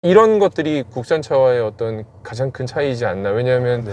이런 것들이 국산차와의 어떤 가장 큰 차이이지 않나. 왜냐하면 네.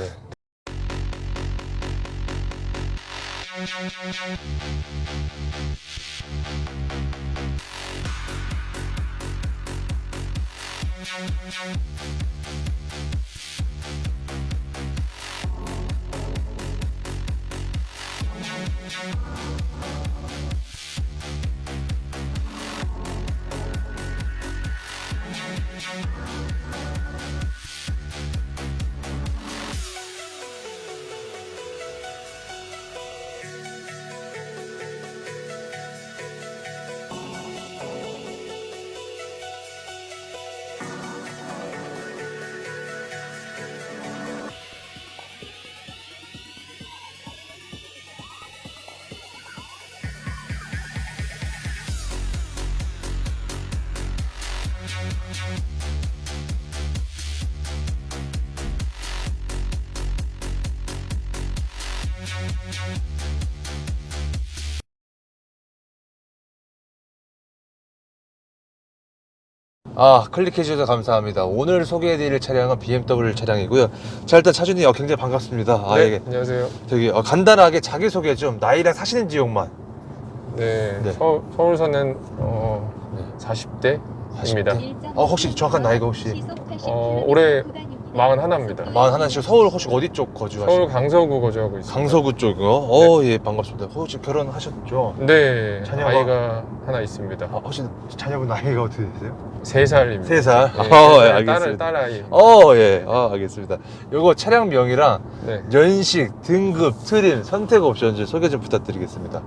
클릭해 주셔서 감사합니다. 오늘 소개해드릴 차량은 BMW 차량이고요. 자, 일단 차주님 굉장히 반갑습니다. 네, 안녕하세요. 저기 간단하게 자기소개 좀, 나이랑 사시는 지역만. 네, 네. 서울 사는 40대입니다. 혹시 정확한 나이가 혹시? 올해 41입니다. 41시고 서울 혹시 어디 쪽 거주하시나요? 서울 강서구 거주하고 있습니다. 강서구 쪽이요? 예, 반갑습니다. 혹시 결혼하셨죠? 네, 자녀가- 아이가 하나 있습니다. 혹시 자녀분 나이가 어떻게 되세요? 3살입니다. 3살? 네, 예, 알겠습니다. 딸아이. 예, 알겠습니다. 요거 차량명이랑 네. 연식, 등급, 트림, 선택 옵션 좀 소개 좀 부탁드리겠습니다.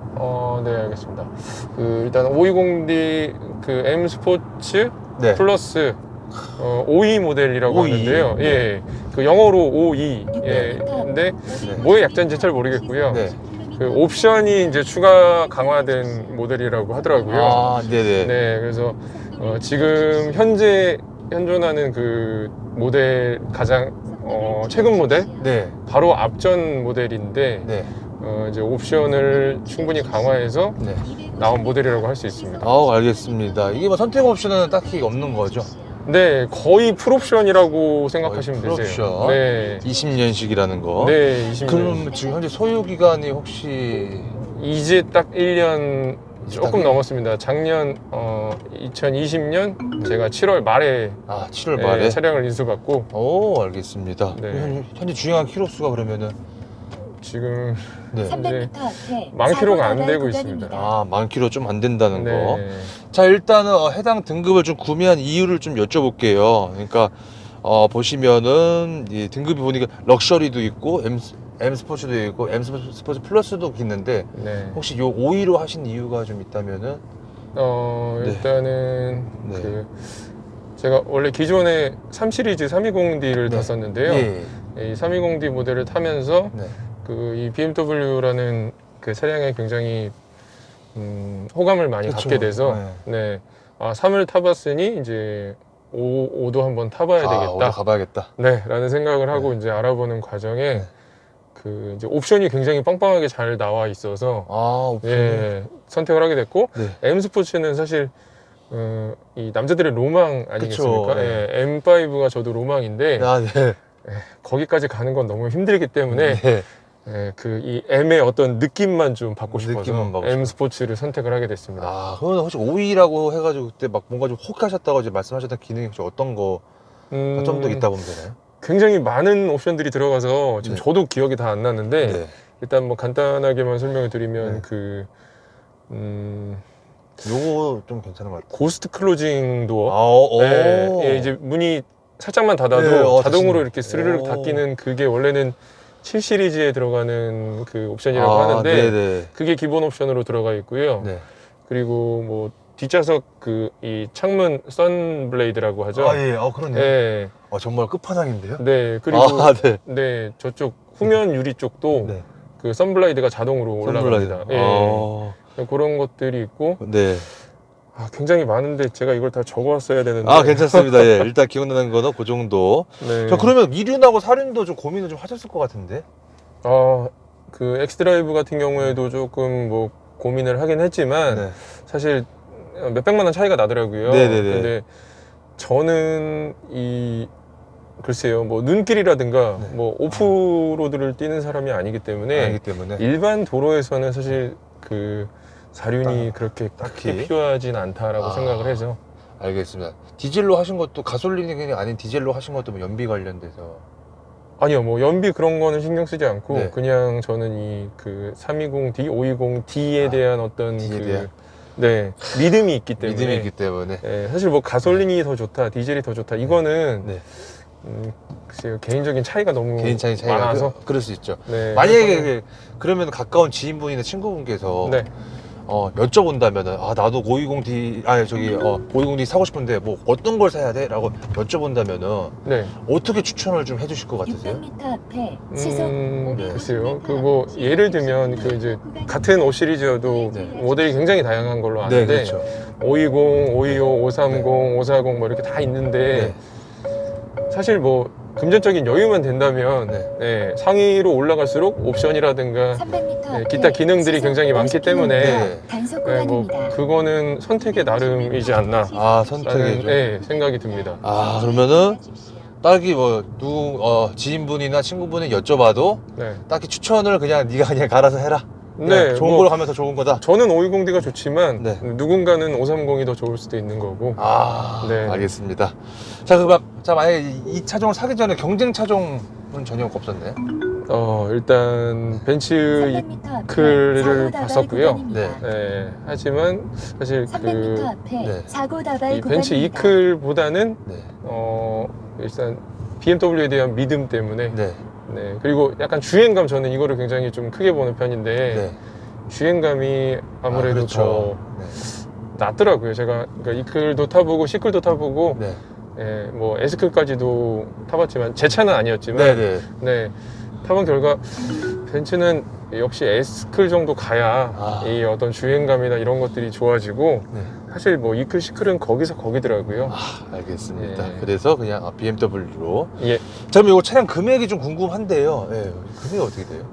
네, 알겠습니다. 일단 520D M 스포츠 네. 플러스 52 모델이라고 52. 하는데요. 예, 영어로 52. 예, 근데 뭐의 약자인지 잘 모르겠고요. 네. 옵션이 이제 추가 강화된 모델이라고 하더라고요. 네네. 네, 그래서 지금 현재 현존하는 모델 가장 최근 모델 네. 바로 앞전 모델인데 네. 이제 옵션을 충분히 강화해서 네. 나온 모델이라고 할 수 있습니다. 알겠습니다. 이게 뭐 선택 옵션은 딱히 없는 거죠? 네, 거의 풀옵션이라고 생각하시면 거의 되세요. 풀옵션. 네, 20년식이라는 거. 네, 20년. 그럼 지금 현재 소유 기간이 혹시 이제 딱 1년 조금 딱 넘었습니다. 작년 2020년 제가 7월 말에 7월 말에? 차량을 인수받고 알겠습니다. 네. 현재 주행한 키로수가 그러면은 지금 네. 300m 앞에 만 킬로가 안 되고 구간입니다. 있습니다. 만 킬로 좀 안 된다는 거. 네. 자, 일단은 해당 등급을 좀 구매한 이유를 좀 여쭤볼게요. 그러니까 보시면은 이 등급이 보니까 럭셔리도 있고 M 스포츠도 있고 M 스포츠 플러스도 있는데 네. 혹시 요 5위로 하신 이유가 좀 있다면은? 네. 일단은 네. 제가 원래 기존에 3 시리즈 320D를 네. 탔었는데요. 예. 이 320D 모델을 타면서 네. 이 BMW라는 차량에 굉장히 호감을 많이 그쵸. 갖게 돼서 네. 3을 타봤으니 이제 5도 한번 타봐야 되겠다. 5도 가봐야겠다. 네, 라는 생각을 하고 이제 알아보는 과정에 이제 옵션이 굉장히 빵빵하게 잘 나와 있어서 옵션이. 예, 선택을 하게 됐고 네. M 스포츠는 사실 이 남자들의 로망 아니겠습니까? 그쵸, 네. 예, M5가 저도 로망인데 네. 거기까지 가는 건 너무 힘들기 때문에 네. 예, 이 M의 어떤 느낌만 좀 받고 싶어서 느낌만 받고 M 스포츠를 선택을 하게 됐습니다. 그러면 혹시 5위라고 해가지고 그때 막 뭔가 좀 혹하셨다고 이제 말씀하셨던 기능이 혹시 어떤 거 좀 더 있다 보면 되나요? 굉장히 많은 옵션들이 들어가서 지금 네. 저도 기억이 다 안 나는데 네. 일단 뭐 간단하게만 설명을 드리면 요거 좀 괜찮은 것 같아요. 고스트 클로징 도어. 예, 이제 문이 살짝만 닫아도 네, 자동으로 닫히네. 이렇게 스르륵 닫히는 그게 원래는 7 시리즈에 들어가는 옵션이라고 하는데 네네. 그게 기본 옵션으로 들어가 있고요. 네. 그리고 뭐 뒷좌석 이 창문 선블레이드라고 하죠. 예. 그러네요. 예. 정말 끝판왕인데요? 네. 그리고 네. 네, 저쪽 후면 유리 쪽도 네. 선블레이드가 자동으로 올라갑니다. 예. 그런 것들이 있고 네. 굉장히 많은데 제가 이걸 다 적어왔어야 되는데. 괜찮습니다. 예. 일단 기억나는 거는 그 정도. 네. 자, 그러면 미륜하고 사륜도 좀 고민을 좀 하셨을 것 같은데? 엑스드라이브 같은 경우에도 조금 뭐 고민을 하긴 했지만 네. 사실 몇백만 원 차이가 나더라고요. 네네네. 근데 저는 글쎄요, 뭐 눈길이라든가 네. 뭐 오프로드를 뛰는 사람이 아니기 때문에 아니기 때문에 일반 도로에서는 사실 그 사륜이 그렇게 딱히. 크게 필요하진 않다라고 생각을 해서. 알겠습니다. 디젤로 하신 것도 가솔린이 아닌 디젤로 하신 것도 뭐 연비 관련돼서 아니요, 뭐 연비 그런 거는 신경 쓰지 않고 네. 그냥 저는 그 320D, 520D에 대한 어떤 D에 대한? 네, 믿음이 있기 때문에. 믿음이 있기 때문에 네, 사실 뭐 가솔린이 더 좋다, 디젤이 더 좋다 이거는 네. 글쎄요, 개인적인 차이가 너무 개인 차이가 많아서. 그럴 수 있죠. 네, 만약에 그러면 가까운 지인분이나 친구분께서 네. 여쭤본다면은 나도 520D 520D 사고 싶은데 뭐 어떤 걸 사야 돼? 라고 여쭤본다면은 네. 어떻게 추천을 좀 해주실 것 같으세요? 600m 앞에 시속 글쎄요. 뭐 예를 들면 이제 같은 5 시리즈여도 네. 모델이 굉장히 다양한 걸로 네, 아는데 그렇죠. 520, 525, 530, 540 뭐 이렇게 다 있는데 사실 뭐 금전적인 여유만 된다면 네. 상위로 올라갈수록 옵션이라든가 300m 기타 기능들이 굉장히 많기 때문에 네. 단속 뭐 구간입니다. 그거는 선택의 나름이지 않나 선택이죠. 라는 생각이 듭니다. 그러면은 딱히 지인분이나 친구분이 여쭤봐도 네. 딱히 추천을 그냥 네가 그냥 갈아서 해라. 네, 좋은 뭐 걸로 가면 더 좋은 거다. 저는 520D가 좋지만 네. 누군가는 530이 더 좋을 수도 있는 거고. 네. 알겠습니다. 자, 만약에 이 차종을 사기 전에 경쟁 차종은 전혀 없었네. 일단 벤츠 300m 앞에 이클을 사고 다발 봤었고요. 구간입니다. 네. 하지만 사실 300m 앞에 네. 사고 다발 이 벤츠 구간입니다. 이클보다는 네. 일단 BMW에 대한 믿음 때문에 네. 네. 그리고 약간 주행감, 저는 이거를 굉장히 좀 크게 보는 편인데 네. 주행감이 아무래도 그렇죠. 더 낫더라고요. 제가 그러니까 이클도 타보고 C클도 타보고 네. 뭐 S클까지도 타봤지만 제 차는 아니었지만 네. 네. 네, 타본 결과 벤츠는 역시 S클 정도 가야 이 어떤 주행감이나 이런 것들이 좋아지고 네. 사실 뭐 E클, C클은 거기서 거기더라고요. 알겠습니다. 예. 그래서 그냥 BMW로. 예, 자, 그럼 이거 차량 금액이 좀 궁금한데요. 금액이 어떻게 돼요?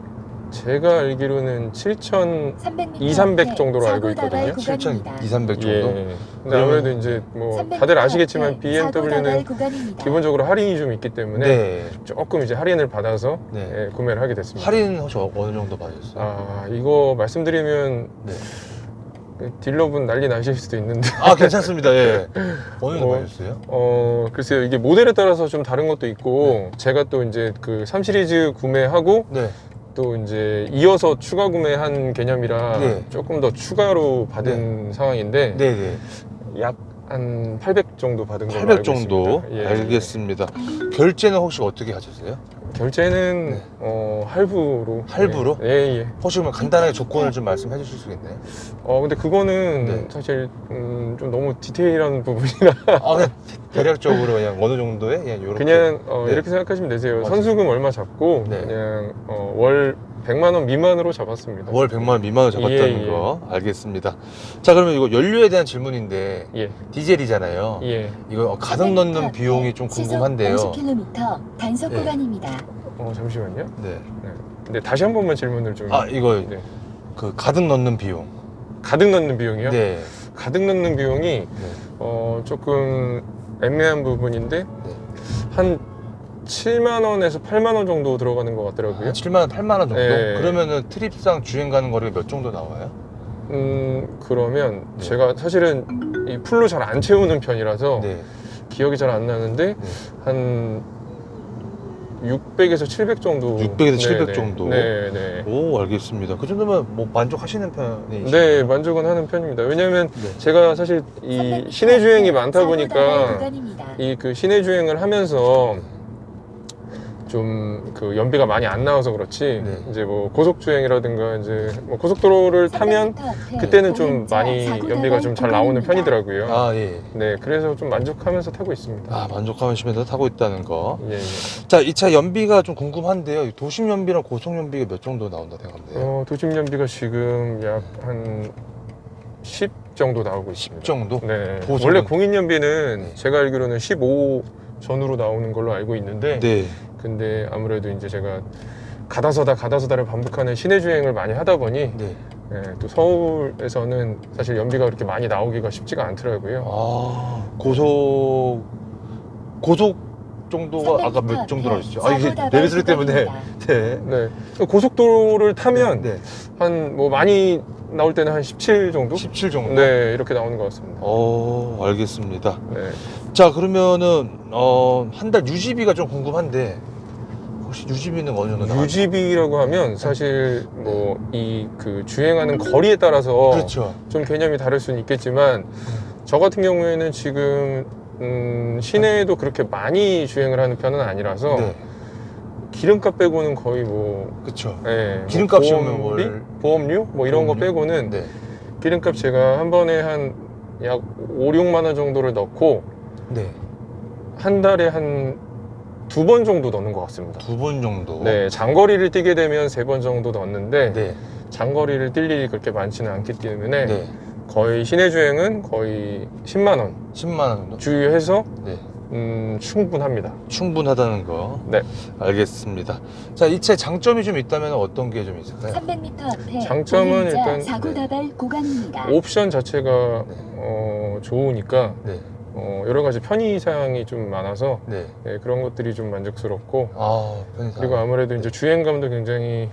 제가 알기로는 7,200, 300m 300 정도로 알고 사고 다발 있거든요. 구간입니다. 7,200 정도? 예. 근데 그러면- 아무래도 이제 뭐 300m 다들 아시겠지만 앞에 사고 다발 BMW는 구간입니다. 기본적으로 할인이 좀 있기 때문에 네. 조금 이제 할인을 받아서 네. 구매를 하게 됐습니다. 할인 혹시 어느 정도 받으셨어요? 이거 말씀드리면 네. 딜러분 난리 나실 수도 있는데 괜찮습니다. 예. 어느 정도 어, 받으셨어요? 글쎄요, 이게 모델에 따라서 좀 다른 것도 있고 제가 또 이제 그 3 시리즈 구매하고 네. 또 이제 이어서 추가 구매한 개념이라 네. 조금 더 추가로 받은 상황인데 네네. 약 한 800 정도 받은 걸로 800 알고 정도? 있습니다. 예. 알겠습니다. 결제는 혹시 어떻게 하셨어요? 결제는 네. 할부로. 할부로? 예, 예. 혹시 그러면 간단하게 조건을 좀 말씀해 주실 수 있나요? 근데 그거는 네. 사실 좀 너무 디테일한 부분이라 그냥 대략적으로 그냥 어느 정도에? 그냥 요렇게. 그냥 네. 이렇게 생각하시면 되세요. 맞아요. 선수금 얼마 잡고 네. 그냥 월 100만 원 미만으로 잡았습니다. 월 100만 원 미만으로 잡았다는 예, 예. 거. 알겠습니다. 자, 그러면 이거 연료에 대한 질문인데 예, 디젤이잖아요. 예. 이거 가득 넣는 비용이 좀 궁금한데요. 시속 50km 단속 네. 구간입니다. 잠시만요. 네. 근데 다시 한 번만 질문을 좀. 이거 네. 그 가득 넣는 비용. 가득 넣는 비용이요? 네. 가득 넣는 비용이 네. 조금 애매한 부분인데 네. 한 7만 원에서 8만 원 정도 들어가는 것 같더라고요. 한 7만 원, 8만 원 정도? 네. 그러면은 트립상 주행 가는 거리가 몇 정도 나와요? 그러면 네. 제가 사실은 이 풀로 잘 안 채우는 편이라서 네. 기억이 잘 안 나는데 한 600에서 700 정도. 600에서 700 네, 정도? 네, 네. 오, 알겠습니다. 그 정도면 뭐 만족하시는 편이시죠? 네, 만족은 하는 편입니다. 왜냐면 네. 제가 사실 이 시내 주행이 많다 보니까 구간입니다. 이 그 시내 주행을 하면서 좀 그 연비가 많이 안 나와서 그렇지 네. 이제 뭐 고속 주행이라든가 이제 뭐 고속도로를 타면 그때는 좀 많이 연비가 좀 잘 나오는 편이더라고요. 예. 네, 그래서 좀 만족하면서 타고 있습니다. 만족하시면서 타고 있다는 거. 예, 예. 자, 이 차 연비가 좀 궁금한데요. 도심 연비랑 고속 연비가 몇 정도 나온다 생각하세요? 도심 연비가 지금 약 한 10 정도 나오고 있습니다. 10 정도? 네. 고속은? 원래 공인 연비는 네. 제가 알기로는 15 전후로 나오는 걸로 알고 있는데 네. 근데 아무래도 이제 제가 가다서다를 반복하는 시내 주행을 많이 하다 보니 네. 예, 또 서울에서는 사실 연비가 그렇게 많이 나오기가 쉽지가 않더라고요. 아, 고속 정도가 아까 몇 정도라고 하셨죠? 아, 이게 내비 소리 때문에. 네. 네. 고속도로를 타면 네. 한 뭐 많이 나올 때는 한 17 정도? 17 정도? 네, 이렇게 나오는 것 같습니다. 알겠습니다. 네. 자, 그러면은 한 달 유지비가 좀 궁금한데 혹시 유지비는 어느 정도 나가요? 유지비라고 하면 사실 뭐 이 그 주행하는 거리에 따라서 그렇죠. 좀 개념이 다를 수는 있겠지만 저 같은 경우에는 지금 시내에도 그렇게 많이 주행을 하는 편은 아니라서 네. 기름값 빼고는 거의 뭐 그렇죠. 예, 기름값이면 뭐 보험료 뭐 이런 거 보험료? 빼고는 네. 기름값 제가 한 번에 한 약 5, 6만 원 정도를 넣고 네. 한 달에 한 2번 정도 넣는 것 같습니다. 2번 정도. 네, 장거리를 뛰게 되면 3번 정도 넣었는데 네. 장거리를 뛸 일이 그렇게 많지는 않기 때문에 네. 거의 시내 주행은 거의 10만 원 10만 원 정도? 주유해서 네. 충분합니다. 충분하다는 거. 네. 알겠습니다. 자, 이 차 장점이 좀 있다면 어떤 게 좀 있을까요? 300m 앞에 장점은 보행자 일단 사고 다발 구간입니다. 옵션 자체가 네. 좋으니까 네. 여러 가지 편의 사항이 좀 많아서 네. 네, 그런 것들이 좀 만족스럽고 편의상. 그리고 아무래도 이제 네. 주행감도 굉장히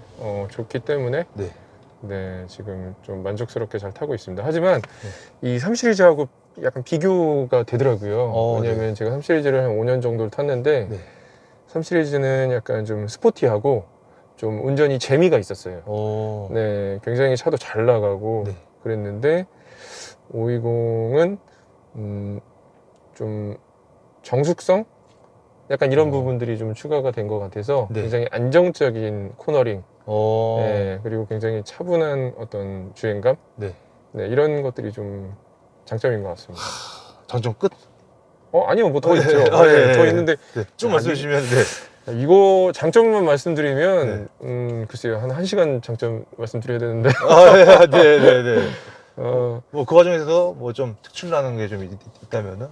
좋기 때문에 네. 네, 지금 좀 만족스럽게 잘 타고 있습니다. 하지만 이 3 시리즈하고 약간 비교가 되더라고요. 왜냐면 제가 3 시리즈를 한 5년 정도를 탔는데 네. 3 시리즈는 약간 좀 스포티하고 좀 운전이 재미가 있었어요. 네, 굉장히 차도 잘 나가고 네. 그랬는데 520은 좀 정숙성? 약간 이런 부분들이 좀 추가가 된 것 같아서 네. 굉장히 안정적인 코너링 네. 그리고 굉장히 차분한 어떤 주행감 네. 네, 이런 것들이 좀 장점인 것 같습니다. 장점 끝? 아니요, 뭐 더 네. 있죠. 아, 네. 더 있는데 네. 좀 말씀해 주시면. 네. 이거 장점만 말씀드리면 글쎄요, 한 1시간 장점 말씀드려야 되는데 네. 어, 뭐 그 과정에서 뭐 좀 특출나는 게 좀 있다면은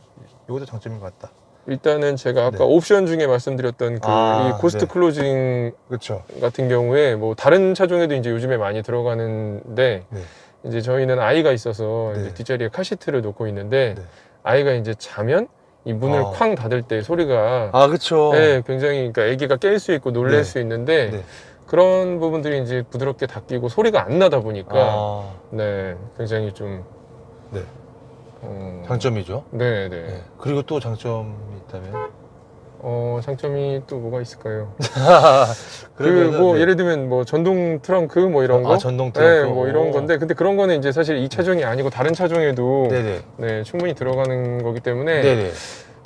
이것도 장점인 것 같다. 일단은 제가 아까 네. 옵션 중에 말씀드렸던 그 이 고스트 네. 클로징 그렇죠. 같은 경우에 뭐 다른 차종에도 이제 요즘에 많이 들어가는데 네. 이제 저희는 아이가 있어서 네. 이제 뒷자리에 카시트를 놓고 있는데 네. 아이가 이제 자면 이 문을 쾅 닫을 때 소리가 그렇죠. 네, 굉장히 그러니까 아기가 깰 수 있고 놀랄 네. 수 있는데 네. 그런 부분들이 이제 부드럽게 닫히고 소리가 안 나다 보니까 네, 굉장히 좀 네. 장점이죠. 네. 네. 그리고 또 장점이 있다면? 장점이 또 뭐가 있을까요? 그러면은, 뭐 네. 예를 들면 뭐 전동 트렁크 뭐 이런 거, 전동 트렁크. 네, 뭐 이런 건데 근데 그런 거는 이제 사실 이 차종이 아니고 다른 차종에도 네네. 네, 충분히 들어가는 거기 때문에 네네.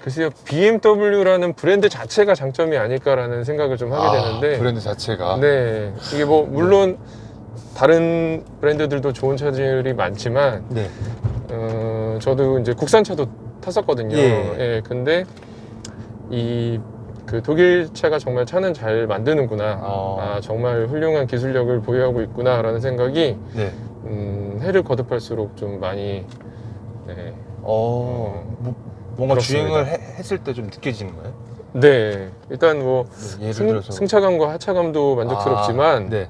글쎄요, BMW라는 브랜드 자체가 장점이 아닐까라는 생각을 좀 하게 되는데 브랜드 자체가. 네, 이게 뭐 물론 다른 브랜드들도 좋은 차들이 많지만 네. 저도 이제 국산차도 탔었거든요. 예. 근데 이 그 독일 차가 정말 차는 잘 만드는구나. 정말 훌륭한 기술력을 보유하고 있구나라는 생각이 네. 해를 거듭할수록 좀 많이 네. 뭔가 그렇습니다. 주행을 했을 때 좀 느껴지는 거예요? 네, 일단 뭐 예를 들어서 승차감과 하차감도 만족스럽지만 네.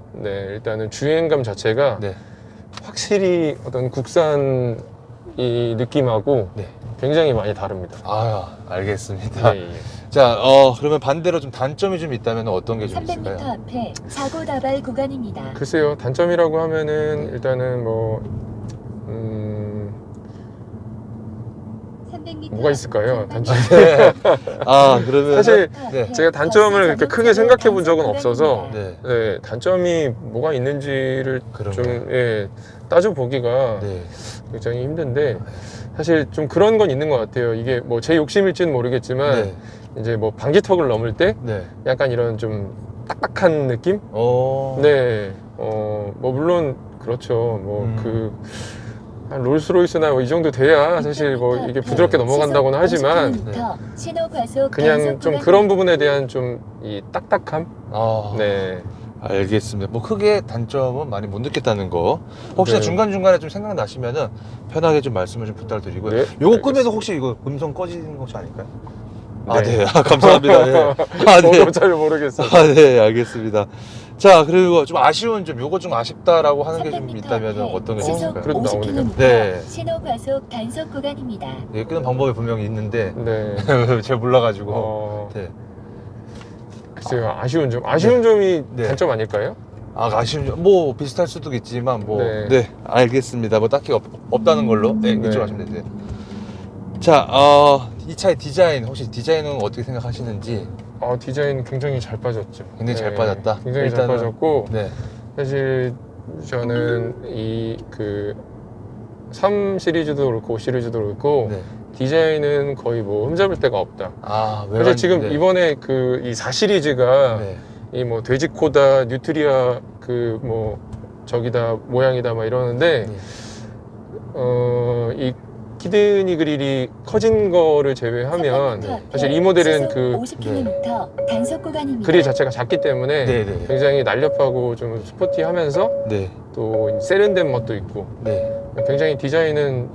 일단은 주행감 자체가 네. 확실히 어떤 국산 이 느낌하고 네. 굉장히 많이 다릅니다. 알겠습니다. 네. 자, 그러면 반대로 좀 단점이 좀 있다면 어떤 게 좀 300m 있을까요? 앞에 사고 다발 구간입니다. 글쎄요, 단점이라고 하면은 일단은 뭐 300m 뭐가 있을까요? 단점이 그러면 사실 네. 제가 단점을 그렇게 크게 생각해 본 적은 없어서 네. 네, 단점이 뭐가 있는지를 그런가요? 좀 따져보기가 네. 굉장히 힘든데 사실 좀 그런 건 있는 것 같아요. 이게 뭐 제 욕심일지는 모르겠지만 네. 이제 뭐 방지턱을 넘을 때 네. 약간 이런 좀 딱딱한 느낌? 네. 뭐 물론 그렇죠. 뭐 한 롤스로이스나 뭐 이 정도 돼야 사실 뭐 이게 부드럽게 넘어간다고는 하지만 그냥 좀 그런 부분에 대한 좀 이 딱딱함? 네. 알겠습니다. 뭐 크게 단점은 많이 못 느꼈다는 거. 혹시나 네. 중간중간에 좀 생각나시면은 편하게 좀 말씀을 좀 부탁드리고요. 네, 요거 알겠습니다. 끄면서 혹시 이거 음성 꺼지는 것이 아닐까요? 아, 네. 아, 감사합니다. 네. 아, 네. 저도 잘 모르겠어요. 아, 네. 알겠습니다. 자, 그리고 좀 아쉬운 점, 요거 좀 아쉽다라고 하는 게 좀 있다면 어떤 게 시속 있을까요? 그래도 나오네요. 50km 네. 신호 과속 단속 구간입니다. 네, 끄는 방법이 분명히 있는데 네. 잘 몰라가지고. 네. 글쎄요, 아쉬운 점이 네. 단점 아닐까요? 아, 아쉬운 점, 뭐 비슷할 수도 있지만 뭐. 네. 네, 알겠습니다. 뭐 딱히 없다는 걸로. 네, 네. 이쪽 하시면 되세요. 자, 이 차의 디자인, 혹시 디자인은 어떻게 생각하시는지? 디자인 굉장히 잘 빠졌죠. 굉장히 잘 빠졌다? 굉장히 잘 일단은- 빠졌고, 네. 사실 저는 이 그 3 시리즈도 그렇고 5 시리즈도 그렇고 네. 디자인은 거의 뭐 흠잡을 데가 없다. 아, 사실 지금 네. 이번에 그 이 4 시리즈가 네. 이 뭐 돼지코다, 뉴트리아 그 뭐 저기다 모양이다 막 이러는데 네. 이 키드니 그릴이 커진 거를 제외하면 네. 사실 이 모델은 그 50km 단속 구간입니다. 그릴 자체가 작기 때문에 네, 네. 굉장히 날렵하고 좀 스포티하면서 네. 또 세련된 멋도 있고 네. 굉장히 디자인은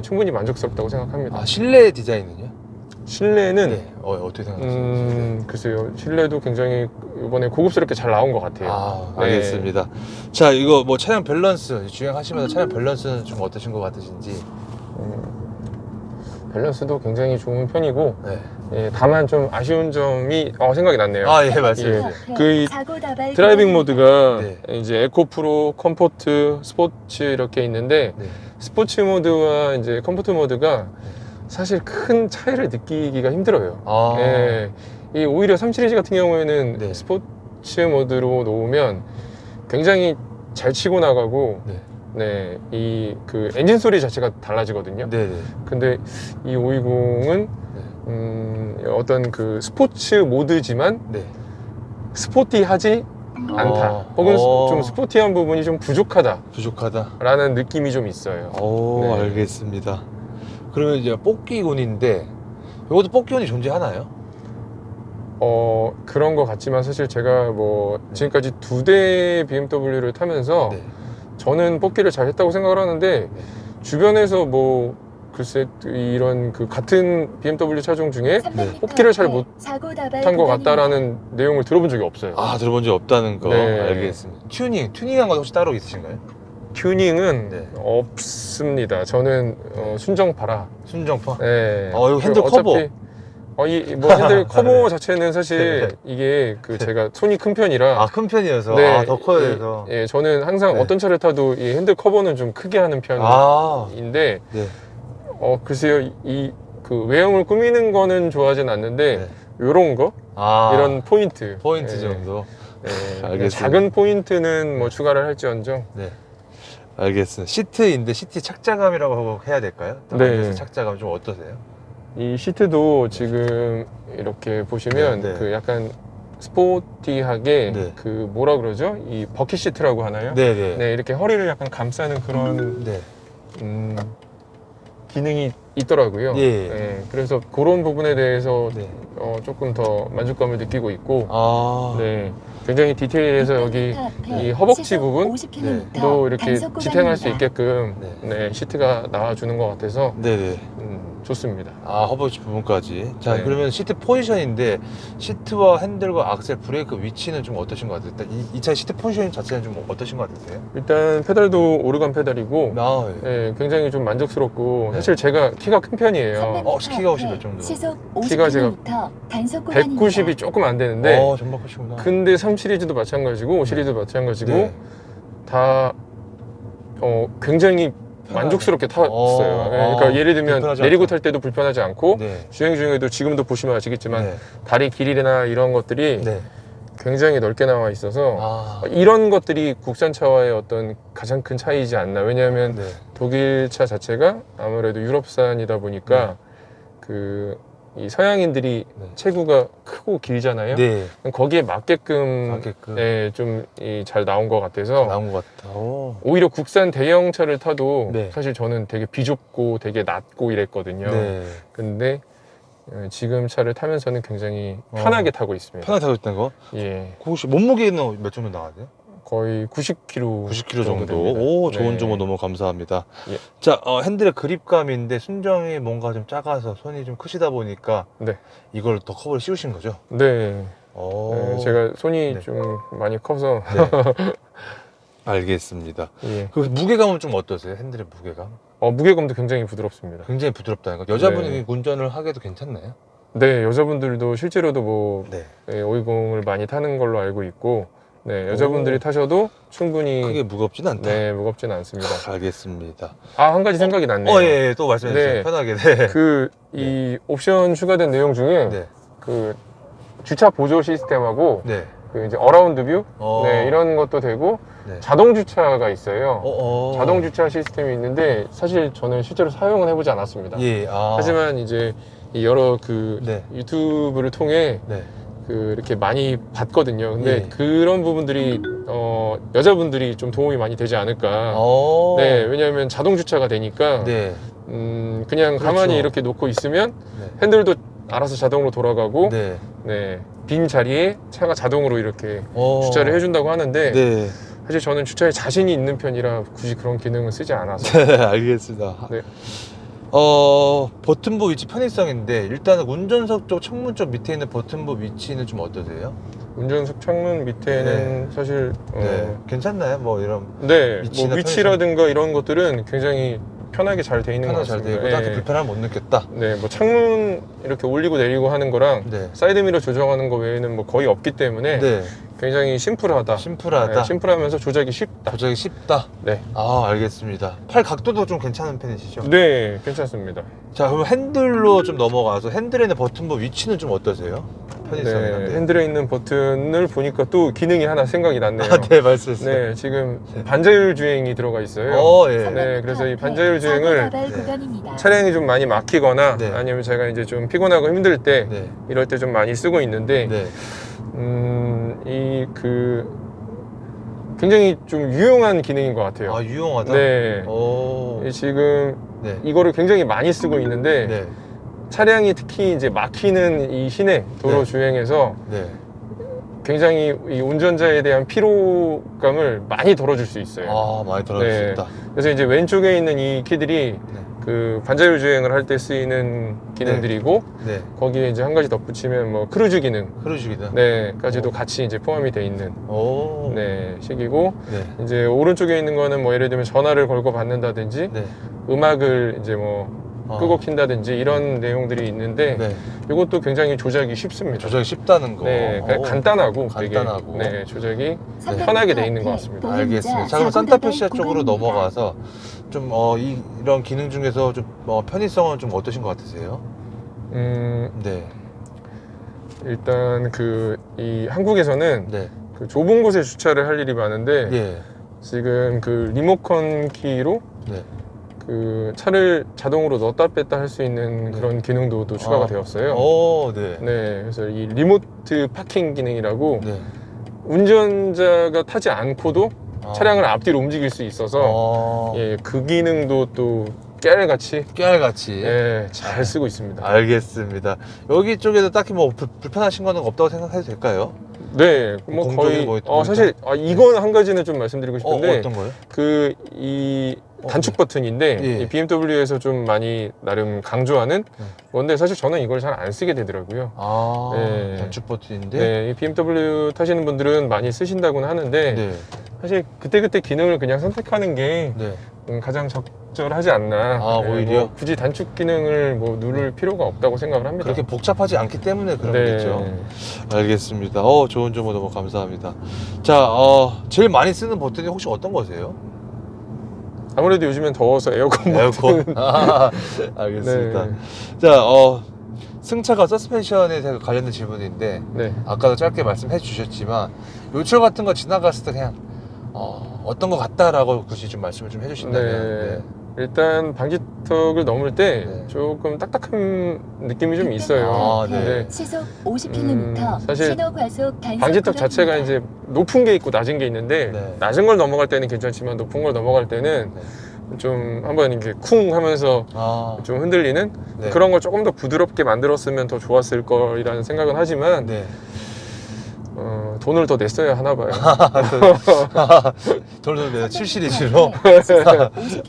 충분히 만족스럽다고 생각합니다. 아, 실내 디자인은요? 실내는 네. 어떻게 생각하시나요? 글쎄요, 실내도 굉장히 이번에 고급스럽게 잘 나온 것 같아요. 아, 네. 알겠습니다. 자, 이거 뭐 차량 밸런스 주행하시면서 차량 밸런스는 좀 어떠신 것 같으신지? 밸런스도 굉장히 좋은 편이고 네. 예, 다만 좀 아쉬운 점이 생각이 났네요. 아, 예, 말씀해 주세요. 그 사고 다발 드라이빙 구간입니다. 모드가 네. 이제 에코 프로, 컴포트, 스포츠 이렇게 있는데 네. 스포츠 모드와 이제 컴포트 모드가 사실 큰 차이를 느끼기가 힘들어요. 아. 예, 이 오히려 3 시리즈 같은 경우에는 네. 스포츠 모드로 놓으면 굉장히 잘 치고 나가고 네. 네, 이 그 엔진 소리 자체가 달라지거든요. 네, 네. 근데 이 520은 어떤 그 스포츠 모드지만 네. 스포티하지 않다. 아. 혹은 어. 좀 스포티한 부분이 좀 부족하다라는 부족하다. 느낌이 좀 있어요. 오, 네. 알겠습니다. 그러면 이제 뽑기군인데 이것도 뽑기군이 존재하나요? 그런 것 같지만 사실 제가 뭐 지금까지 2대 BMW를 타면서 네. 저는 뽑기를 잘 했다고 생각을 하는데 네. 주변에서 뭐 글쎄 이런 그 같은 BMW 차종 중에 300m 뽑기를 잘 앞에 못 사고 다발 탄 것 구간입니다. 같다라는 내용을 들어본 적이 없어요. 아, 들어본 적 없다는 거. 네. 알겠습니다. 튜닝한 거 혹시 따로 있으신가요? 튜닝은 네. 없습니다. 저는 순정파라. 순정파? 네. 이거 핸들 커버. 뭐 핸들 커버 자체는 사실 네. 이게 그 제가 손이 큰 편이라 아, 큰 편이어서. 네, 아, 더 커야 돼서. 예, 저는 항상 네. 어떤 차를 타도 이 핸들 커버는 좀 크게 하는 아, 편인데 네. 글쎄요, 이 그 외형을 꾸미는 거는 좋아하진 않는데 네. 요런 거 아, 이런 포인트 포인트 예, 정도. 예, 알겠습니다. 작은 포인트는 뭐 추가를 할지언정 네. 알겠습니다. 시트인데 시트 착자감이라고 해야 될까요? 네. 착자감 좀 어떠세요? 이 시트도 지금 이렇게 보시면 네, 네. 그 약간 스포티하게 네. 그 뭐라 그러죠? 이 버킷 시트라고 하나요? 네네. 네, 이렇게 허리를 약간 감싸는 그런 네. 기능이 있더라고요. 예. 네, 그래서 그런 부분에 대해서 네. 조금 더 만족감을 느끼고 있고, 아, 네, 굉장히 디테일해서 여기 600m 앞에 이 허벅지 시속 부분 50km 또 이렇게 단속 지탱할 수 구간입니다. 있게끔 네. 네, 시트가 나와주는 것 같아서 네네. 좋습니다. 아, 허벅지 부분까지. 자, 네. 그러면 시트 포지션인데 시트와 핸들과 악셀, 브레이크 위치는 좀 어떠신 것 같으세요? 일단 이 차의 시트 포지션 자체는 좀 어떠신 것 같으세요? 일단 페달도 오르간 페달이고, 아, 예. 네, 굉장히 좀 만족스럽고 네. 사실 제가 키가 큰 편이에요. 300m 키가 혹시 앞에 몇 정도? 시속 키가 제가 50km 단속 구간입니다. 190이 조금 안 되는데 정말 크시구나. 근데 3 시리즈도 마찬가지고 5 시리즈도 마찬가지고 네. 다 굉장히 만족스럽게 탔어요. 네, 그러니까 예를 들면 불편하지 내리고 않다. 탈 때도 불편하지 않고 네. 주행 중에도 지금도 보시면 아시겠지만 네. 다리 길이나 이런 것들이 네. 굉장히 넓게 나와 있어서 아, 이런 것들이 국산차와의 어떤 가장 큰 차이지 않나. 왜냐하면 네. 독일 차 자체가 아무래도 유럽산이다 보니까 이 서양인들이 네. 체구가 크고 길잖아요. 네. 거기에 맞게끔 맞게끔. 네, 좀 잘 나온 것 같아서 나온 것 같다. 오. 오히려 국산 대형차를 타도 네. 사실 저는 되게 비좁고 되게 낮고 이랬거든요. 네. 근데 지금 차를 타면서는 굉장히 편하게 타고 있습니다. 편하게 타고 있다는 거? 예. 혹시 몸무게는 몇 정도 나가세요? 거의 90km 90km 정도. 됩니다. 오, 좋은 네. 정보 너무 감사합니다. 예. 자, 핸들의 그립감인데 순정이 뭔가 좀 작아서 손이 좀 크시다 보니까 네. 이걸 더 커버를 씌우신 거죠? 네. 오. 네, 제가 손이 네. 좀 많이 커서 네. 알겠습니다. 예. 그 무게감은 좀 어떠세요? 핸들의 무게감? 무게감도 굉장히 부드럽습니다. 굉장히 부드럽다는 거. 여자분이 네. 운전을 하게도 괜찮나요? 네, 여자분들도 실제로도 뭐 네. 520을 많이 타는 걸로 알고 있고, 네, 여자분들이 오. 타셔도 충분히 크게 무겁진 않다. 네, 무겁진 않습니다. 알겠습니다. 한 가지 생각이 났네요. 예, 또 말씀해 주세요. 네. 편하게. 네. 이 옵션 추가된 내용 중에 네. 그 주차 보조 시스템하고 네. 그 이제 어라운드 뷰 어. 네, 이런 것도 되고 네. 자동 주차가 있어요. 어. 자동 주차 시스템이 있는데 사실 저는 실제로 사용은 해보지 않았습니다. 예. 하지만 이제 이 여러 네. 유튜브를 통해 네. 이렇게 많이 봤거든요. 근데 예. 그런 부분들이 여자분들이 좀 도움이 많이 되지 않을까. 어. 네, 왜냐하면 자동 주차가 되니까 네. 그냥 그렇죠. 가만히 이렇게 놓고 있으면 네. 핸들도 알아서 자동으로 돌아가고 네. 네, 빈 자리에 차가 자동으로 이렇게 어. 주차를 해준다고 하는데 네. 사실 저는 주차에 자신이 있는 편이라 굳이 그런 기능을 쓰지 않아서 알겠습니다. 네. 버튼부 위치 편의성인데 일단은 운전석 쪽 창문 쪽 밑에 있는 버튼부 위치는 좀 어떠세요? 운전석 창문 밑에는 사실 네. 괜찮나요? 뭐 이런 네, 위치나 뭐 위치라든가 이런 것들은 굉장히 편하게 잘 돼 있는 것 편하게 잘 같습니다. 되고 딱히 네. 불편함 못 느꼈다. 네, 뭐 창문 이렇게 올리고 내리고 하는 거랑 네. 사이드미러 조정하는 거 외에는 뭐 거의 없기 때문에 네. 굉장히 심플하다. 심플하다. 네, 심플하면서 조작이 쉽다. 조작이 쉽다. 네, 알겠습니다. 팔 각도도 좀 괜찮은 편이시죠? 네, 괜찮습니다. 자, 그럼 핸들로 좀 넘어가서 핸들에 있는 버튼부 위치는 좀 어떠세요? 편의성이나. 네, 핸들에 있는 버튼을 보니까 또 기능이 하나 생각이 났네요. 네, 말씀해주세요. 네, 지금 반자율 주행이 들어가 있어요. 예. 네, 그래서 이 반자율 주행을 구간입니다. 차량이 좀 많이 막히거나 네. 아니면 제가 이제 좀 피곤하고 힘들 때 네. 이럴 때 좀 많이 쓰고 있는데 네. 굉장히 좀 유용한 기능인 것 같아요. 유용하다? 네. 오. 지금 네. 이거를 굉장히 많이 쓰고 있는데 네. 차량이 특히 이제 막히는 이 시내 도로 네. 주행에서 네. 굉장히 이 운전자에 대한 피로감을 많이 덜어줄 수 있어요. 많이 들어줄 수 네. 있다. 그래서 이제 왼쪽에 있는 이 키들이 네. 그 반자율 주행을 할 때 쓰이는 기능들이고 네. 거기에 이제 한 가지 덧붙이면 뭐 크루즈 기능 크루즈기다. 네까지도 오. 같이 이제 포함이 돼 있는 오. 네 식이고 네. 이제 오른쪽에 있는 거는 뭐 예를 들면 전화를 걸고 받는다든지 네. 음악을 이제 뭐 끄고 킨다든지 이런 내용들이 있는데 네. 이것도 굉장히 조작이 쉽습니다. 조작이 쉽다는 거. 네, 그냥 오. 간단하고 간단하고. 되게, 네, 조작이 300m 편하게 돼 있는 것 앞에 같습니다. 보행자 알겠습니다. 자, 그럼 사고 산타페시아 나갈 쪽으로 구간입니다. 넘어가서 좀 이런 기능 중에서 좀 편의성은 좀 어떠신 것 같으세요? 네. 일단 이 한국에서는 네. 그 좁은 곳에 주차를 할 일이 많은데 예. 지금 그 리모컨 키로 네. 그 차를 자동으로 넣었다 뺐다 할 수 있는 네. 그런 기능도 또 추가가 되었어요. 네. 네, 그래서 이 리모트 파킹 기능이라고 네. 운전자가 타지 않고도 아. 차량을 앞뒤로 움직일 수 있어서 예, 그 기능도 또 깨알같이 깨알같이. 예, 잘 쓰고 있습니다. 알겠습니다. 여기 쪽에도 딱히 뭐 불편하신 거는 없다고 생각해도 될까요? 네, 뭐 공적인 거의 뭐 사실 이건 한 가지는 좀 말씀드리고 싶은데 어떤 거요? 이 단축 네. 버튼인데 예. 이 BMW에서 좀 많이 나름 강조하는 건데 사실 저는 이걸 잘 안 쓰게 되더라고요. 네. 단축 버튼인데. 네, 이 BMW 타시는 분들은 많이 쓰신다고는 하는데 네. 사실 그때그때 기능을 그냥 선택하는 게 네. 가장 적절하지 않나. 네, 오히려? 뭐 굳이 단축 기능을 뭐 누를 필요가 없다고 생각을 합니다. 그렇게 복잡하지 않기 때문에 그런 거겠죠. 알겠습니다. 좋은 정보 너무 감사합니다. 자, 제일 많이 쓰는 버튼이 혹시 어떤 거세요? 아무래도 요즘엔 더워서 에어컨 에어컨. 버튼. 알겠습니다. 네. 자, 승차가 서스펜션에 관련된 질문인데 네. 아까도 짧게 말씀해 주셨지만 요철 같은 거 지나갔을 때 그냥 어떤 거 같다라고 굳이 좀 말씀을 좀 해주신다면. 네. 일단 방지턱을 넘을 때 네. 조금 딱딱한 느낌이 좀 있어요. 네. 시속 50km 사실 신호 과속 단속 방지턱 자체가 구간입니다. 이제 높은 게 있고 낮은 게 있는데 네. 낮은 걸 넘어갈 때는 괜찮지만 높은 걸 넘어갈 때는 좀 한번 이렇게 쿵 하면서 좀 흔들리는 네. 그런 걸 조금 더 부드럽게 만들었으면 더 좋았을 거라는 생각은 하지만 네. 돈을 더 냈어야 하나 봐요. 저는 내가 7 시리즈로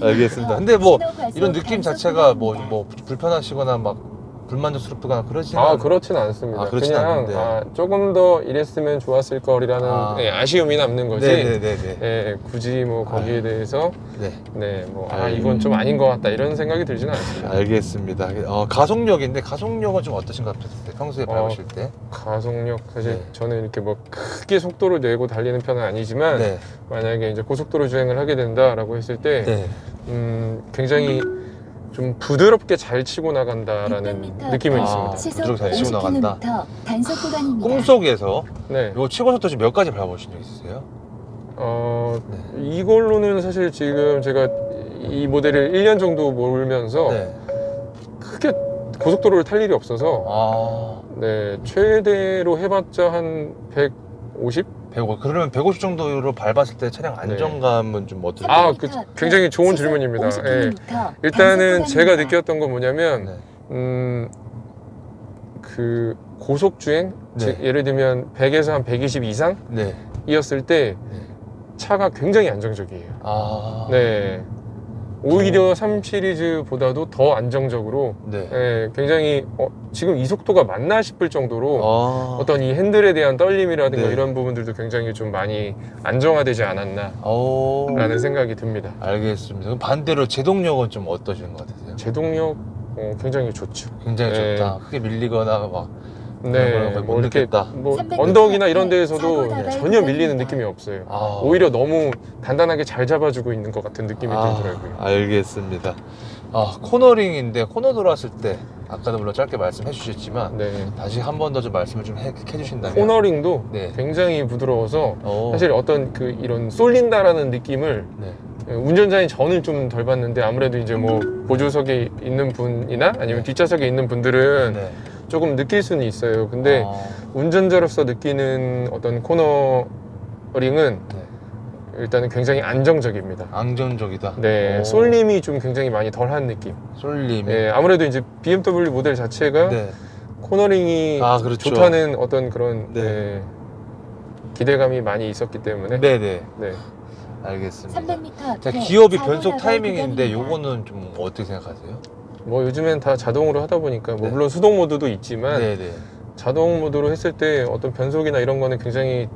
알겠습니다. 근데 뭐 이런 느낌 자체가 뭐 불편하시거나 막 불만족스럽거나 그러지는 그렇진 않습니다. 그렇진 그냥 않은데. 조금 더 이랬으면 좋았을 거리라는 아쉬움이 남는 거지. 네네네네. 예, 굳이 뭐 거기에 대해서 네. 뭐 이건 좀 아닌 것 같다 이런 생각이 들지는 않습니다. 알겠습니다. 가속력인데 가속력은 좀 어떠신 것 같으세요? 평소에 밟으실 때? 가속력 사실 네. 저는 이렇게 뭐 크게 속도를 내고 달리는 편은 아니지만 네. 만약에 이제 고속도로 주행을 하게 된다라고 했을 때 네. 굉장히 좀 부드럽게 잘 치고 나간다라는 600m 느낌은 아. 있습니다. 시속 부드럽게 잘 치고 나간다. 50km 단속 구간입니다. 꿈속에서 네. 요 최고 속도 지금 몇 가지 밟아보신 적 있으세요? 이걸로는 사실 지금 제가 이 모델을 1년 정도 몰면서 네. 크게 고속도로를 탈 일이 없어서 네, 최대로 해봤자 한 150? 150. 그러면 150 정도로 밟았을 때 차량 안정감은 좀 어떠세요? 굉장히 좋은 질문입니다. 예. 일단은 제가 느꼈던 건 뭐냐면 네. 그 고속주행 네. 즉 예를 들면 100에서 한 120 네. 이상이었을 때 네. 차가 굉장히 안정적이에요. 네. 오히려 3 시리즈보다도 더 안정적으로 네. 굉장히 지금 이 속도가 맞나 싶을 정도로 어떤 이 핸들에 대한 떨림이라든가 네. 이런 부분들도 굉장히 좀 많이 안정화되지 않았나 라는 생각이 듭니다. 알겠습니다. 그럼 반대로 제동력은 좀 어떠신 것 같으세요? 제동력 굉장히 좋죠. 굉장히 네. 좋다. 크게 밀리거나 막 네, 거의 뭐 못 이렇게 느꼈다. 뭐 300m 언덕이나 이런 데에서도 사고 나갈 전혀 밀리는 구간입니다. 느낌이 없어요. 아. 오히려 너무 단단하게 잘 잡아주고 있는 것 같은 느낌이 들더라고요. 알겠습니다. 코너링인데 코너 돌았을 때 아까도 물론 짧게 말씀해 주셨지만 네. 다시 한 번 더 좀 말씀을 좀 해주신다면 코너링도 네. 굉장히 부드러워서 오. 사실 어떤 이런 쏠린다라는 느낌을 네. 운전자인 저는 좀 덜 받는데 아무래도 이제 뭐 보조석에 있는 분이나 아니면 네. 뒷좌석에 있는 분들은 네. 조금 느낄 수는 있어요. 근데 운전자로서 느끼는 어떤 코너링은 네. 일단은 굉장히 안정적입니다. 안정적이다. 네, 오. 쏠림이 좀 굉장히 많이 덜한 느낌. 쏠림이. 네, 아무래도 이제 BMW 모델 자체가 네. 코너링이 그렇죠. 좋다는 어떤 그런 네. 기대감이 많이 있었기 때문에 네네. 네. 알겠습니다. 300m 자, 앞에 기업이 사고 변속 나갈 타이밍인데 구간입니다. 요거는 좀 어떻게 생각하세요? 뭐 요즘엔 다 자동으로 하다 보니까 뭐 네. 물론 수동 모드도 있지만 네네. 자동 모드로 했을 때 어떤 변속이나 이런 거는 굉장히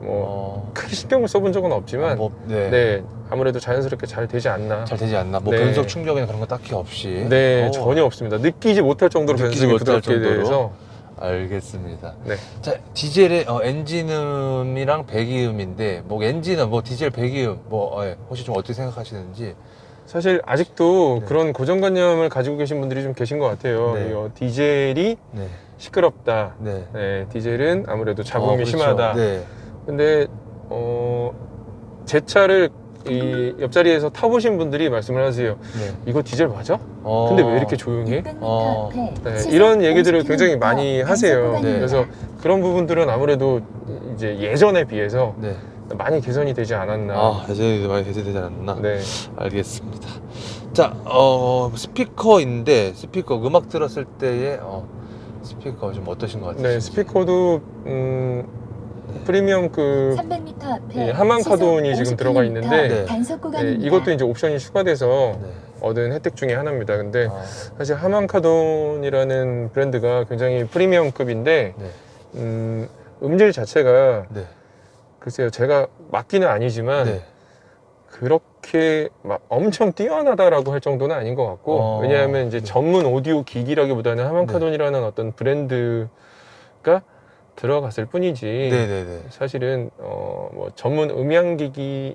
뭐 크게 신경을 써본 적은 없지만 네, 아무래도 자연스럽게 잘 되지 않나. 잘 되지 않나? 뭐 네. 변속 충격이나 그런 거 딱히 없이. 네, 전혀 없습니다. 느끼지 못할 정도로 느끼지 변속이 못할 부드럽게 정도로? 돼서 알겠습니다. 네. 자, 디젤의 엔진음이랑 배기음인데 뭐 엔진은 뭐 디젤 배기음 혹시 좀 어떻게 생각하시는지? 사실 아직도 네. 그런 고정관념을 가지고 계신 분들이 좀 계신 것 같아요. 네. 디젤이 네. 시끄럽다. 네. 네, 디젤은 아무래도 잡음이 그렇죠. 심하다. 네. 근데 제 차를 이 옆자리에서 타보신 분들이 말씀을 하세요. 네. 이거 디젤 맞아? 근데 왜 이렇게 조용해? 600m 어. 앞에 네, 시속 이런 얘기들을 50km 굉장히 많이 단속 하세요. 구간입니다. 그래서 그런 부분들은 아무래도 이제 예전에 비해서 네. 많이 개선이 되지 않았나. 예전에 많이 개선되지 않았나? 네. 알겠습니다. 자, 스피커인데 스피커 음악 들었을 때의 스피커 좀 어떠신 것 같으세요? 네, 스피커도 프리미엄급 300m 앞에 이 하만 카돈이 지금 들어가 있는데 네. 단속 네, 구간입니다. 이것도 이제 옵션이 추가돼서 네. 얻은 혜택 중에 하나입니다. 근데 아, 사실 하만카돈이라는 브랜드가 굉장히 프리미엄급인데 네. 음질 자체가 네. 글쎄요, 제가 맡기는 아니지만 네. 그렇게 막 엄청 뛰어나다라고 할 정도는 아닌 것 같고 왜냐하면 이제 네. 전문 오디오 기기라기보다는 하만카돈이라는 어떤 브랜드가 들어갔을 뿐이지 네네네. 사실은 뭐 전문 음향기기랑은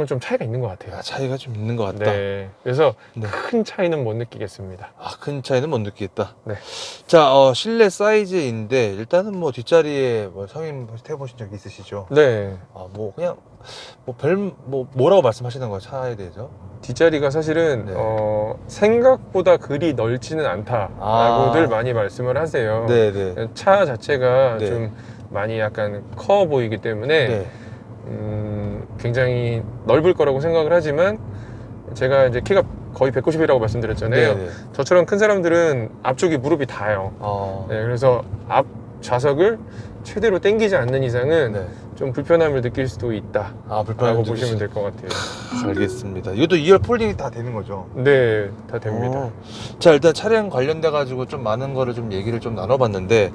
좀 차이가 있는 것 같아요. 차이가 좀 있는 것 같다. 네, 그래서 네. 큰 차이는 못 느끼겠습니다. 큰 차이는 못 느끼겠다. 네. 자, 실내 사이즈인데 일단은 뭐 뒷자리에 성인 태워보신 적 있으시죠? 네, 뭐 그냥 뭐라고 말씀하시는 거예요, 차에 대해서? 뒷자리가 사실은 네. 생각보다 그리 넓지는 않다라고들 많이 말씀을 하세요. 네네. 차 자체가 네. 좀 많이 약간 커 보이기 때문에 네. 굉장히 넓을 거라고 생각을 하지만 제가 이제 키가 거의 190이라고 말씀드렸잖아요. 네네. 저처럼 큰 사람들은 앞쪽이 무릎이 닿아요. 네, 그래서 좌석을 최대로 당기지 않는 이상은 네. 좀 불편함을 느낄 수도 있다 아, 불편함을 라고 보시면 될 것 같아요. 알겠습니다. 이것도 2열 폴딩이 다 되는 거죠? 네, 다 됩니다. 자, 일단 차량 관련돼 가지고 좀 많은 거를 좀 얘기를 좀 나눠봤는데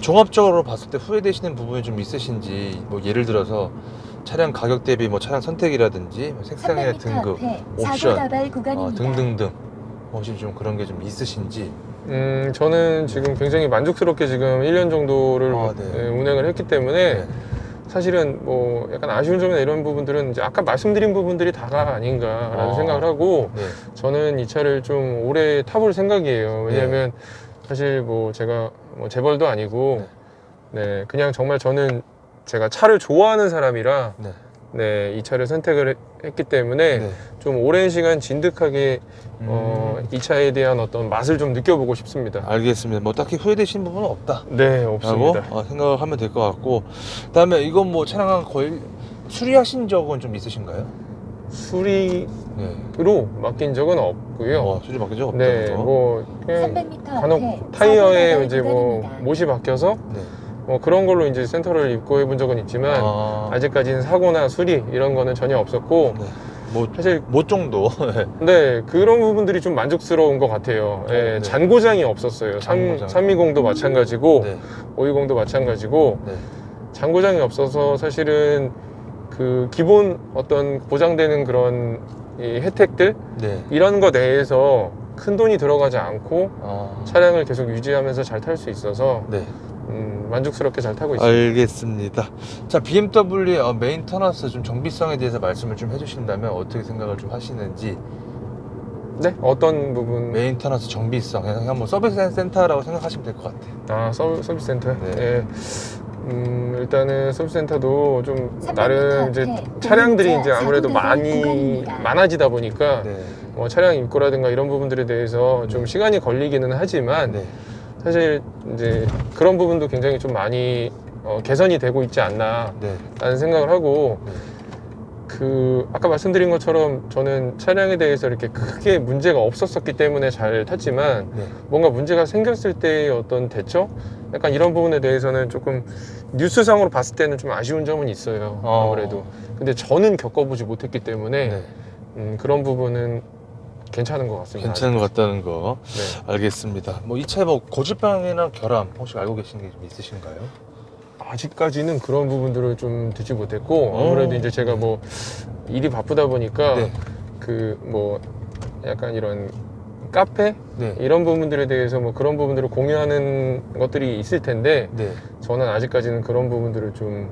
종합적으로 봤을 때 후회되시는 부분이 좀 있으신지, 뭐 예를 들어서 차량 가격 대비 뭐 차량 선택이라든지 뭐 색상이나 300m 등급, 앞에 옵션, 사고 다발 구간입니다. 등등등 혹시 좀 그런 게 좀 있으신지. 저는 지금 굉장히 만족스럽게 지금 1년 정도를 네. 운행을 했기 때문에 네. 사실은 뭐 약간 아쉬운 점이나 이런 부분들은 이제 아까 말씀드린 부분들이 다가 아닌가라는 생각을 하고 네. 저는 이 차를 좀 오래 타볼 생각이에요. 왜냐면 사실 뭐 제가 뭐 재벌도 아니고 네, 그냥 정말 저는 제가 차를 좋아하는 사람이라 네. 네, 이 차를 선택을 했기 때문에 네. 좀 오랜 시간 진득하게 이 차에 대한 어떤 맛을 좀 느껴보고 싶습니다. 알겠습니다. 뭐 딱히 후회되시는 부분은 없다. 네, 라고 없습니다. 생각을 하면 될 것 같고, 그다음에 이건 뭐 차량 거의 수리하신 적은 좀 있으신가요? 수리로 네. 맡긴 적은 없고요. 수리 맡긴 적 없다고. 네, 뭐 그냥 300m 앞에 간혹 타이어에 사고 이제 다발 뭐 구간입니다. 못이 박혀서 네. 뭐 그런 걸로 이제 센터를 입고해 본 적은 있지만 아직까지는 사고나 수리 이런 거는 전혀 없었고 네. 뭐 사실 못 정도. 네, 그런 부분들이 좀 만족스러운 것 같아요. 예, 네. 잔고장이 없었어요. 잔고장. 320도 마찬가지고 네. 520도 마찬가지고 네. 잔고장이 없어서 사실은 그 기본 어떤 보장되는 그런 이 혜택들 네. 이런 거 내에서 큰 돈이 들어가지 않고 아. 차량을 계속 유지하면서 잘 탈 수 있어서 네. 만족스럽게 잘 타고 있습니다. 알겠습니다. 자, BMW 메인터넌스 좀 정비성에 대해서 말씀을 좀 해주신다면 어떻게 생각을 좀 하시는지. 네, 어떤 부분? 메인터넌스 정비성 그냥 뭐 서비스 센터라고 생각하시면 될 것 같아요. 아, 서비스 센터. 네. 예. 일단은 서비스 센터도 좀 300m 나름 이제 앞에 차량들이 이제 아무래도 사고 다발 많이 구간입니다. 많아지다 보니까 네. 뭐 차량 입고라든가 이런 부분들에 대해서 좀 네. 시간이 걸리기는 하지만 네. 사실 이제 그런 부분도 굉장히 좀 많이 개선이 되고 있지 않나라는 네. 생각을 하고 네. 그 아까 말씀드린 것처럼 저는 차량에 대해서 이렇게 크게 문제가 없었었기 때문에 잘 탔지만 네. 뭔가 문제가 생겼을 때의 어떤 대처? 약간 이런 부분에 대해서는 조금 뉴스상으로 봤을 때는 좀 아쉬운 점은 있어요. 아무래도. 근데 저는 겪어보지 못했기 때문에 네. 그런 부분은 괜찮은 것 같습니다. 괜찮은 것 같다는 거. 네. 알겠습니다. 뭐 이 차에 뭐 고질병이나 결함 혹시 알고 계시는 게 좀 있으신가요? 아직까지는 그런 부분들을 좀 듣지 못했고 아무래도 이제 제가 뭐 일이 바쁘다 보니까 네. 그 뭐 약간 이런 카페 네. 이런 부분들에 대해서 뭐 그런 부분들을 공유하는 것들이 있을 텐데 네. 저는 아직까지는 그런 부분들을 좀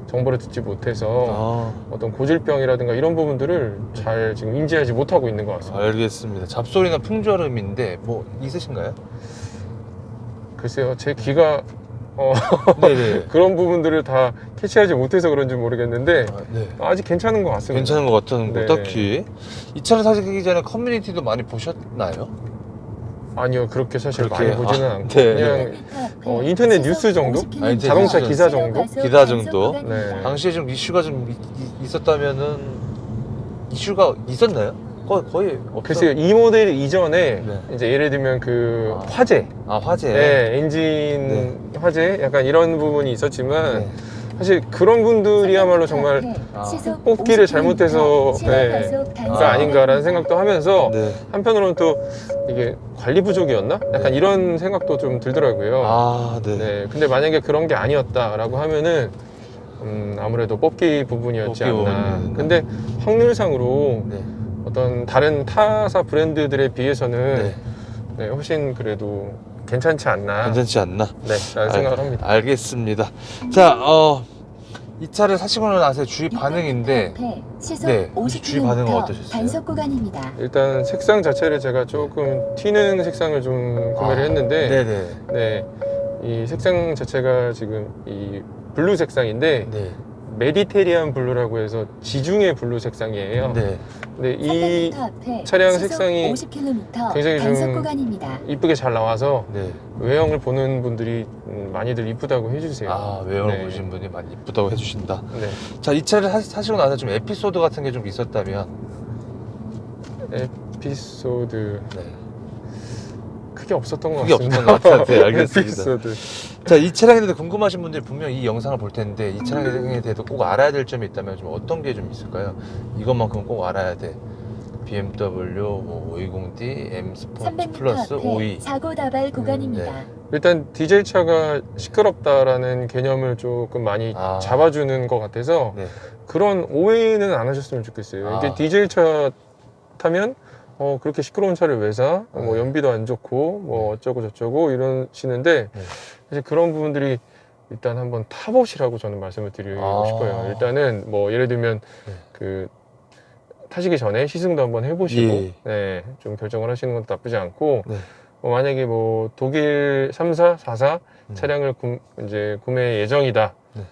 정보를 듣지 못해서 어떤 고질병이라든가 이런 부분들을 잘 지금 인지하지 못하고 있는 것 같습니다. 알겠습니다. 잡소리나 풍절음인데 뭐 있으신가요? 글쎄요, 제 귀가 네네. 그런 부분들을 다 캐치하지 못해서 그런지 모르겠는데 네. 아직 괜찮은 것 같습니다. 괜찮은 것 같다는 거. 네. 딱히 이 차를 사기 전에 커뮤니티도 많이 보셨나요? 아니요, 그렇게 사실 그렇게, 많이 보지는 않고 네. 그냥 300m 앞에 인터넷 뉴스 정도? 시속 아, 50km 자동차 기사 정도? 기사 정도? 네. 당시에 좀 이슈가 좀 있었다면은 이슈가 있었나요? 거의 없어. 글쎄요, 이 모델 이전에 네. 이제 예를 들면 그 아. 화재, 화재. 네, 엔진 화재 약간 이런 부분이 있었지만 네. 사실 그런 분들이야말로 정말 뽑기를 잘못해서 가 아닌가라는 생각도 하면서 네. 한편으로는 또 이게 관리 부족이었나? 약간 네. 이런 생각도 좀 들더라고요. 네. 네, 근데 만약에 그런 게 아니었다라고 하면은 아무래도 뽑기 부분이었지 뽑기 않나. 부분이었나. 근데 확률상으로 네. 어떤 다른 타사 브랜드들에 비해서는 네. 네, 훨씬 그래도 괜찮지 않나. 괜찮지 않나? 네, 라는 생각을 합니다. 알겠습니다. 자, 이 차를 사시고 나서 주위 반응인데, 네, 혹시 주위 반응은 어떠셨어요? 단속 구간입니다. 일단 색상 자체를 제가 조금 튀는 색상을 좀 구매를 했는데 네네. 네, 이 색상 자체가 지금 이 블루 색상인데 네. 메디테리안 블루라고 해서 지중해 블루 색상이에요. 네. 근데 이 300m 앞에 차량 시속 색상이 50km 굉장히 단속 좀 구간입니다. 이쁘게 잘 나와서 네. 외형을 보는 분들이 많이들 이쁘다고 해주세요. 외형을 네. 보신 분이 많이 이쁘다고 해주신다. 네. 자, 이 차를 사시고 나서 좀 에피소드 같은 게 좀 있었다면? 에피소드 네. 크게 없었던 것 크게 같습니다. 없었던 것 같아요. 네, 알겠습니다. 에피소드. 자, 이 차량에 대해서 궁금하신 분들이 분명 이 영상을 볼 텐데 이 차량에 대해서 꼭 알아야 될 점이 있다면 좀 어떤 게 좀 있을까요? 이것만큼 꼭 알아야 돼. BMW 520D M 스포츠 300m 플러스 앞에 5E. 사고 다발 구간입니다. 네. 일단 디젤 차가 시끄럽다라는 개념을 조금 많이 아. 잡아주는 것 같아서 네. 그런 오해는 안 하셨으면 좋겠어요. 아. 이게 디젤 차 타면 그렇게 시끄러운 차를 왜 사? 뭐 네. 연비도 안 좋고 뭐 어쩌고 저쩌고 이러시는데 네. 사실 그런 부분들이 일단 한번 타보시라고 저는 말씀을 드리고 아. 싶어요. 일단은 뭐 예를 들면 네. 그 타시기 전에 시승도 한번 해보시고 예. 네, 좀 결정을 하시는 것도 나쁘지 않고 네. 만약에 뭐 독일 3사, 4사 차량을 이제 구매 예정이다 네.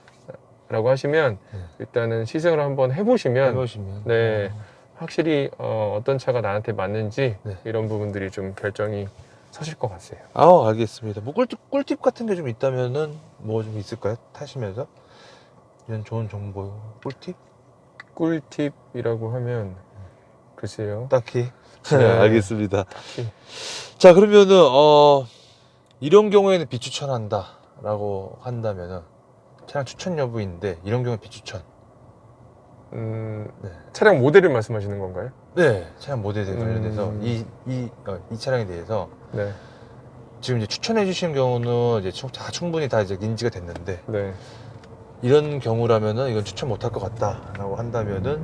라고 하시면 네. 일단은 시승을 한번 해보시면 해보시면 네, 확실히 어떤 차가 나한테 맞는지 네. 이런 부분들이 좀 결정이 서실 것 같아요. 알겠습니다. 뭐 꿀팁 같은 게 좀 있다면은 뭐 좀 있을까요? 타시면서 이런 좋은 정보 꿀팁? 꿀팁이라고 하면 글쎄요. 딱히. 네. 알겠습니다. 딱히. 자, 그러면은 이런 경우에는 비추천한다라고 한다면은 차량 추천 여부인데 이런 경우에 비추천. 네. 차량 모델을 말씀하시는 건가요? 네, 차량 모델에 관련돼서 이 차량에 대해서 네. 지금 이제 추천해 주신 경우는 이제 다 충분히 다 이제 인지가 됐는데 네. 이런 경우라면은 이건 추천 못할 것 같다라고 한다면은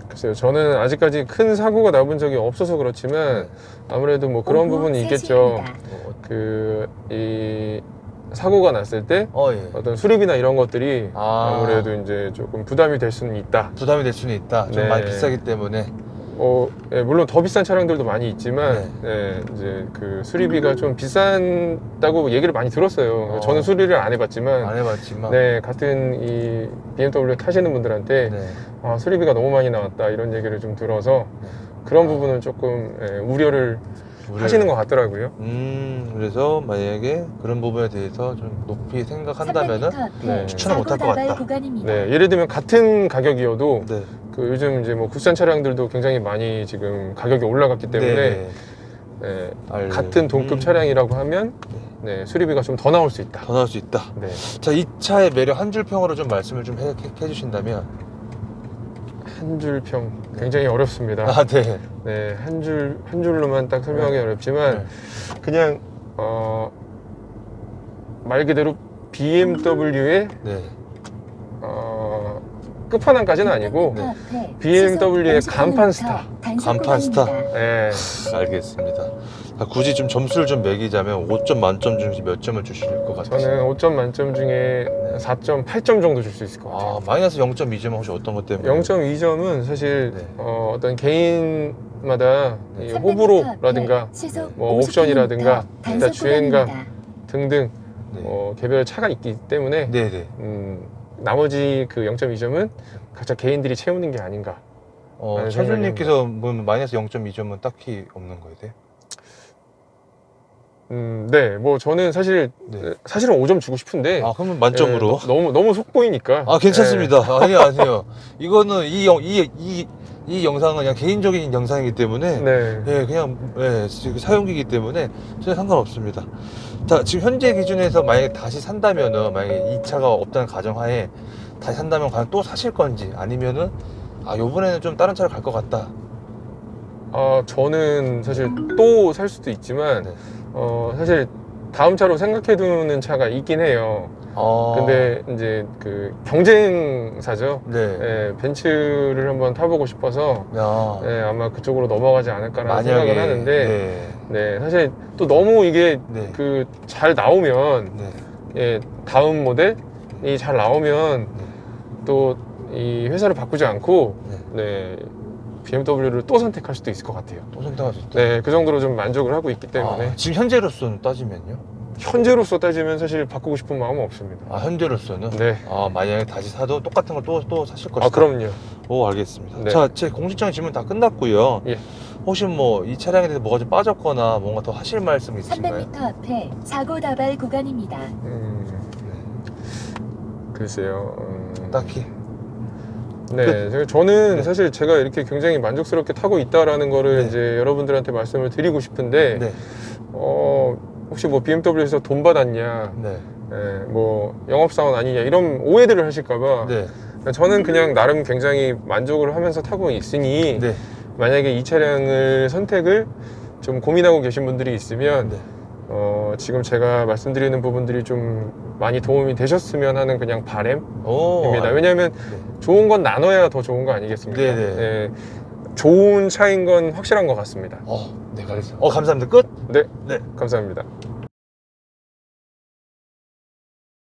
글쎄요. 저는 아직까지 큰 사고가 나본 적이 없어서 그렇지만 네. 아무래도 뭐 그런 오후 부분이 있겠죠. 3시입니다. 이 사고가 났을 때 예. 어떤 수리비나 이런 것들이 아. 아무래도 이제 조금 부담이 될 수는 있다. 부담이 될 수는 있다. 좀 네. 많이 비싸기 때문에. 예, 물론 더 비싼 차량들도 많이 있지만 이제 그 수리비가 좀 비싼다고 얘기를 많이 들었어요. 저는 수리를 안 해봤지만 안 해봤지만. 네, 같은 이 BMW 타시는 분들한테 네. 수리비가 너무 많이 나왔다 이런 얘기를 좀 들어서 네. 그런 부분은 조금 우려를 하시는 것 같더라고요. 그래서 만약에 그런 부분에 대해서 좀 높이 생각한다면은 300m 앞에 네. 추천을 사고 못할 것 다발 같다. 구간입니다. 네, 예를 들면 같은 가격이어도 네. 그 요즘 이제 뭐 국산 차량들도 굉장히 많이 지금 가격이 올라갔기 때문에 네. 네, 알- 같은 동급 차량이라고 하면 네, 수리비가 좀 더 나올 수 있다. 더 나올 수 있다. 네. 자, 이 차의 매력 한 줄 평으로 좀 말씀을 좀 해주신다면. 한 줄 평 굉장히 어렵습니다. 네. 네, 한 줄로만 딱 설명하기 네. 어렵지만 네. 그냥 말 그대로 BMW의 네. 끝판왕까지는 아니고 네. 앞에 BMW의 시속 간판 50m 스타. 단속 간판 스타. 구간입니다. 네. 알겠습니다. 굳이 좀 점수를 좀 매기자면 5점 만점 중에서 몇 점을 주실 것 같으세요? 저는 5점 만점 중에 4.8점 정도 줄 수 있을 것 같아요. 마이너스 0.2점은 혹시 어떤 것 때문에? 0.2점은 사실 네. 어떤 개인마다 네. 이 300m 호불호라든가 앞에 시속 뭐 50km 옵션이라든가 단속 일단 주행감 구간입니다. 등등 네. 개별 차가 있기 때문에 네네. 나머지 그 0.2점은 각자 개인들이 채우는 게 아닌가. 라는 차주님께서 뭐 마이너스 0.2점은 딱히 없는 거예요? 네? 네, 뭐 저는 사실은 5점 주고 싶은데 그러면 만점으로? 너무 속보이니까. 괜찮습니다. 아니요. 이거는 이 영상은 그냥 개인적인 영상이기 때문에 네. 그냥 사용기이기 때문에 전혀 상관없습니다. 자, 지금 현재 기준에서 만약에 다시 산다면은 만약에 이 차가 없다는 가정하에 다시 산다면 과연 또 사실 건지 아니면은 요번에는 좀 다른 차를 갈 것 같다. 저는 사실 또 살 수도 있지만 네. 사실 다음 차로 생각해두는 차가 있긴 해요. 근데 이제 그 경쟁사죠. 네. 벤츠를 한번 타보고 싶어서 아마 그쪽으로 넘어가지 않을까라는 생각을 하는데 네, 사실 또 너무 이게 네. 그 잘 나오면 네. 다음 모델이 잘 나오면 네. 또 이 회사를 바꾸지 않고 네. BMW를 또 선택할 수도 있을 것 같아요. 또 선택할 수 있다. 네, 그 정도로 좀 만족을 하고 있기 때문에 지금 현재로서는 따지면요? 현재로서 따지면 사실 바꾸고 싶은 마음은 없습니다. 현재로서는? 네. 만약에 다시 사도 똑같은 걸 또 사실 것이다. 그럼요. 알겠습니다. 네. 자, 제 공식적인 질문 다 끝났고요. 예. 혹시 뭐 이 차량에 대해서 뭐가 좀 빠졌거나 뭔가 더 하실 말씀 있으신가요? 300m 앞에 사고 다발 구간입니다. 글쎄요. 딱히 네, 저는 네. 사실 제가 이렇게 굉장히 만족스럽게 타고 있다라는 거를 네. 이제 여러분들한테 말씀을 드리고 싶은데, 네. 혹시 뭐 BMW에서 돈 받았냐, 네. 뭐 영업사원 아니냐 이런 오해들을 하실까봐 네. 저는 그냥 나름 굉장히 만족을 하면서 타고 있으니 네. 만약에 이 차량을 선택을 좀 고민하고 계신 분들이 있으면 네. 지금 제가 말씀드리는 부분들이 좀 많이 도움이 되셨으면 하는 그냥 바람입니다. 왜냐하면 네. 좋은 건 나눠야 더 좋은 거 아니겠습니까? 네네. 예, 좋은 차인 건 확실한 것 같습니다. 네, 알겠습니다. 감사합니다. 끝? 네, 네. 감사합니다.